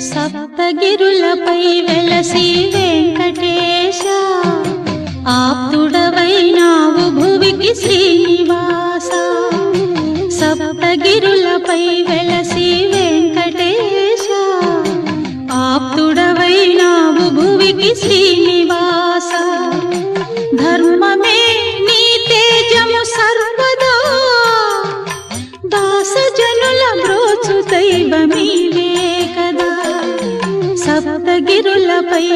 సప్తగిరులపై వెలసి వెంకటేశ ఆప్తుడవైనావు భువికి శ్రీనివాస సప్తగిరులపై వెలసి వెంకటేశ ఆప్తుడవైనావు భువికి శ్రీనివాస ధర్మమే నీ తేజము సర్వదా దాసజనుల బ్రోచు దైవమీవే కదా సప్తగిరులపై